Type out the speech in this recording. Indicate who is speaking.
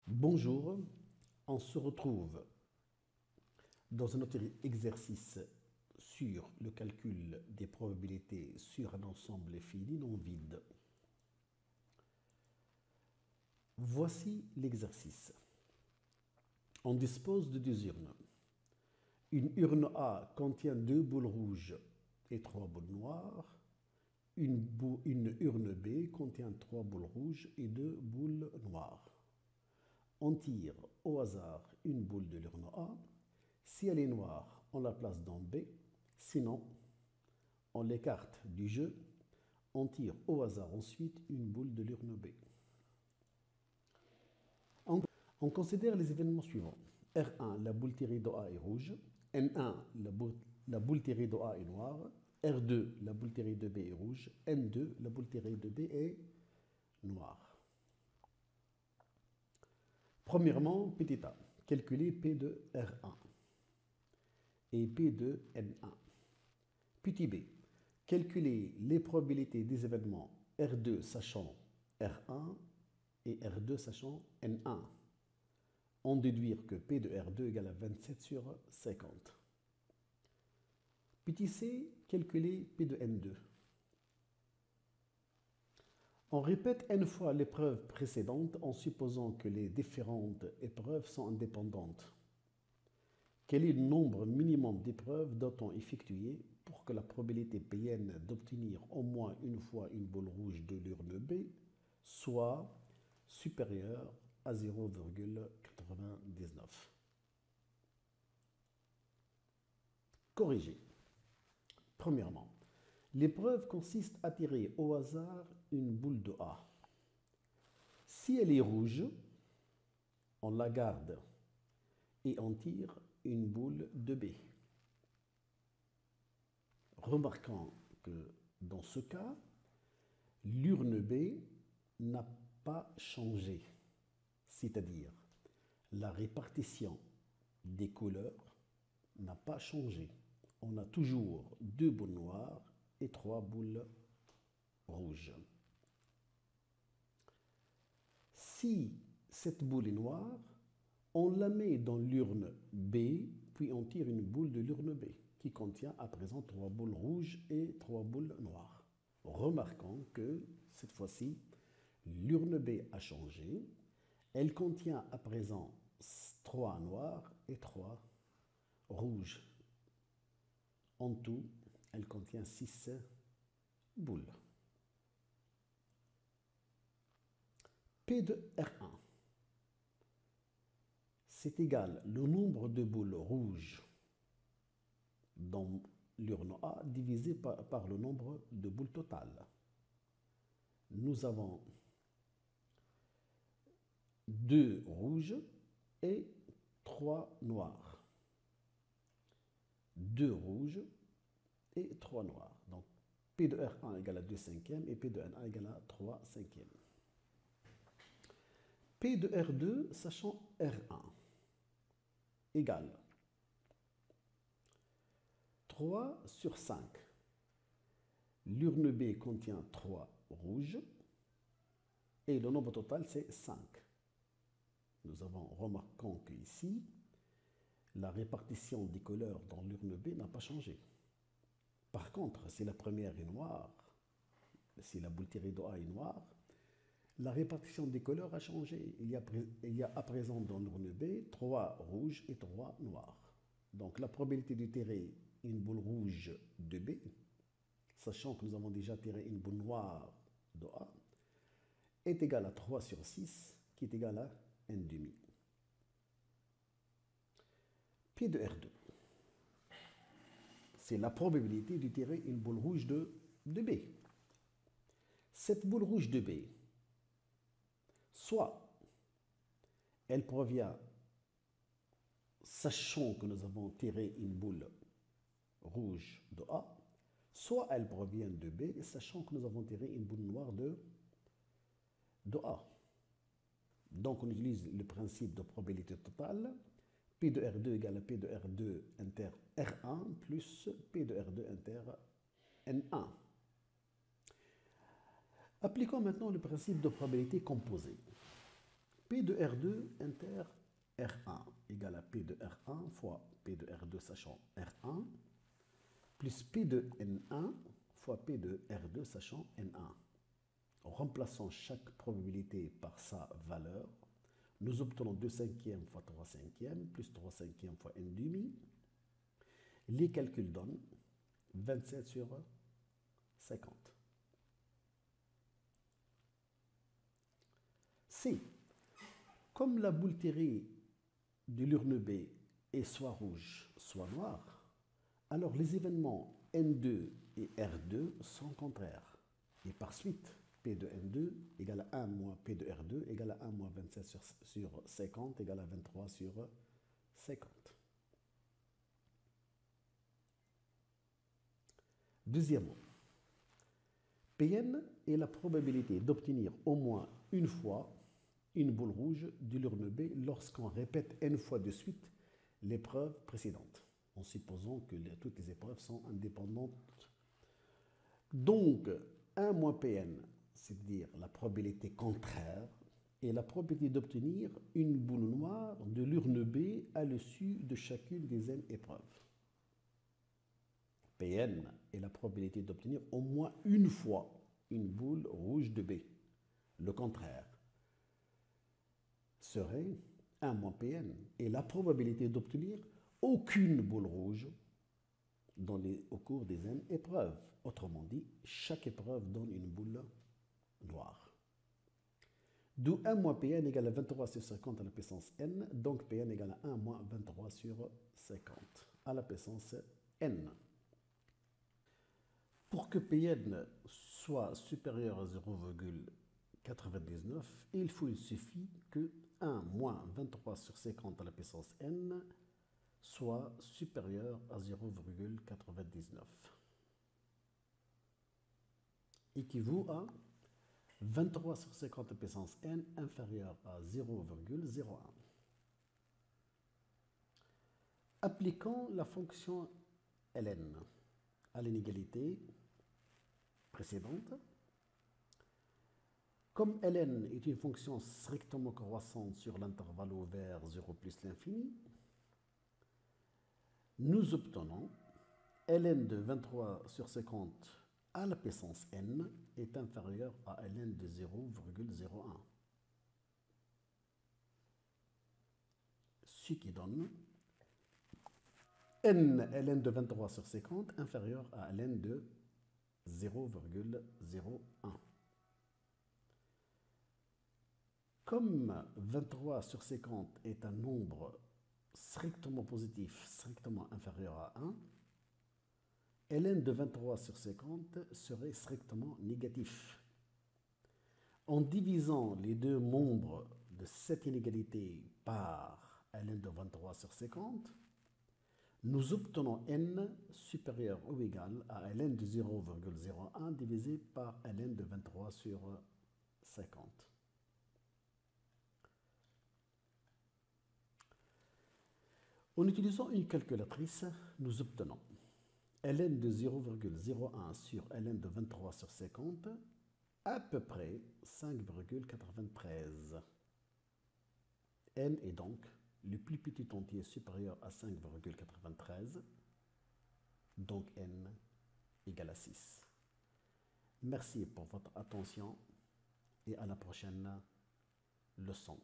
Speaker 1: Bonjour, on se retrouve dans un autre exercice sur le calcul des probabilités sur un ensemble fini non vide. Voici l'exercice. On dispose de deux urnes. Une urne A contient deux boules rouges et trois boules noires. Une urne B contient trois boules rouges et deux boules noires. On tire au hasard une boule de l'urne A. Si elle est noire, on la place dans B. Sinon, on l'écarte du jeu. On tire au hasard ensuite une boule de l'urne B. On considère les événements suivants. R1, la boule tirée de A est rouge. N1, la boule tirée de A est noire. R2, la boule tirée de B est rouge. N2, la boule tirée de B est noire. Premièrement, petit a, calculer P de R1 et P de N1. Petit b, calculer les probabilités des événements R2 sachant R1 et R2 sachant N1. En déduire que P de R2 égale à 27 sur 50. Petit c, calculer P de N2. On répète n fois l'épreuve précédente en supposant que les différentes épreuves sont indépendantes. Quel est le nombre minimum d'épreuves doit-on effectuer pour que la probabilité Pn d'obtenir au moins une fois une boule rouge de l'urne B soit supérieure à 0,99? Corriger. Premièrement, l'épreuve consiste à tirer au hasard une boule de A. Si elle est rouge, on la garde et on tire une boule de B. Remarquons que dans ce cas, l'urne B n'a pas changé, c'est-à-dire la répartition des couleurs n'a pas changé. On a toujours deux boules noires et trois boules rouges. Si cette boule est noire, on la met dans l'urne B, puis on tire une boule de l'urne B, qui contient à présent trois boules rouges et trois boules noires. Remarquons que, cette fois-ci, l'urne B a changé. Elle contient à présent trois noirs et trois rouges. En tout, elle contient 6 boules. P de R1, c'est égal le nombre de boules rouges dans l'urne A divisé par le nombre de boules totales. Nous avons 2 rouges et 3 noirs. 2 rouges et 3 noirs. Donc, P de R1 égale à 2 cinquièmes et P de N1 égale à 3 cinquièmes. P de R2, sachant R1, égale 3 sur 5. L'urne B contient 3 rouges et le nombre total c'est 5. Nous avons remarqué qu'ici, la répartition des couleurs dans l'urne B n'a pas changé. Par contre, si la première est noire, si la boule tirée de A est noire, la répartition des couleurs a changé. Il y a à présent dans l'urne B 3 rouges et 3 noirs. Donc la probabilité de tirer une boule rouge de B, sachant que nous avons déjà tiré une boule noire de A, est égale à 3 sur 6, qui est égal à 1 demi. P de R2, c'est la probabilité de tirer une boule rouge de B. Cette boule rouge de B, soit elle provient, sachant que nous avons tiré une boule rouge de A, soit elle provient de B, sachant que nous avons tiré une boule noire de A. Donc on utilise le principe de probabilité totale. P de R2 égale à P de R2 inter R1 plus P de R2 inter N1. Appliquons maintenant le principe de probabilité composée. P de R2 inter R1 égale à P de R1 fois P de R2 sachant R1 plus P de N1 fois P de R2 sachant N1. En remplaçant chaque probabilité par sa valeur, nous obtenons 2 cinquièmes fois 3 cinquièmes plus 3 cinquièmes fois N demi. Les calculs donnent 27 sur 50. C. Comme la boule tirée de l'urne B est soit rouge, soit noire, alors les événements N2 et R2 sont contraires. Et par suite, P de N2 égale à 1 moins P de R2 égale à 1 moins 27 sur 50 égale à 23 sur 50. Deuxièmement, Pn est la probabilité d'obtenir au moins une fois une boule rouge de l'urne B lorsqu'on répète n fois de suite l'épreuve précédente, en supposant que toutes les épreuves sont indépendantes. Donc, 1 moins Pn, c'est-à-dire la probabilité contraire, est la probabilité d'obtenir une boule noire de l'urne B à l'issue de chacune des n épreuves. Pn est la probabilité d'obtenir au moins une fois une boule rouge de B. Le contraire serait 1 moins Pn et la probabilité d'obtenir aucune boule rouge au cours des n épreuves. Autrement dit, chaque épreuve donne une boule noire. D'où 1 moins Pn égale à 23 sur 50 à la puissance n, donc Pn égale à 1 moins 23 sur 50 à la puissance n. Pour que Pn soit supérieur à 0,99, il suffit que 1 moins 23 sur 50 à la puissance n soit supérieur à 0,99. Équivaut à 23 sur 50 à la puissance n inférieur à 0,01. Appliquons la fonction ln à l'inégalité précédente. Comme ln est une fonction strictement croissante sur l'intervalle ouvert 0 plus l'infini, nous obtenons ln de 23 sur 50 à la puissance n est inférieur à ln de 0,01. Ce qui donne ln de 23 sur 50 inférieur à ln de 0,01. Comme 23 sur 50 est un nombre strictement positif, strictement inférieur à 1, ln de 23 sur 50 serait strictement négatif. En divisant les deux membres de cette inégalité par ln de 23 sur 50, nous obtenons n supérieur ou égal à ln de 0,01 divisé par ln de 23 sur 50. En utilisant une calculatrice, nous obtenons ln de 0,01 sur ln de 23 sur 50 à peu près 5,93. N est donc le plus petit entier supérieur à 5,93, donc n égale à 6. Merci pour votre attention et à la prochaine leçon.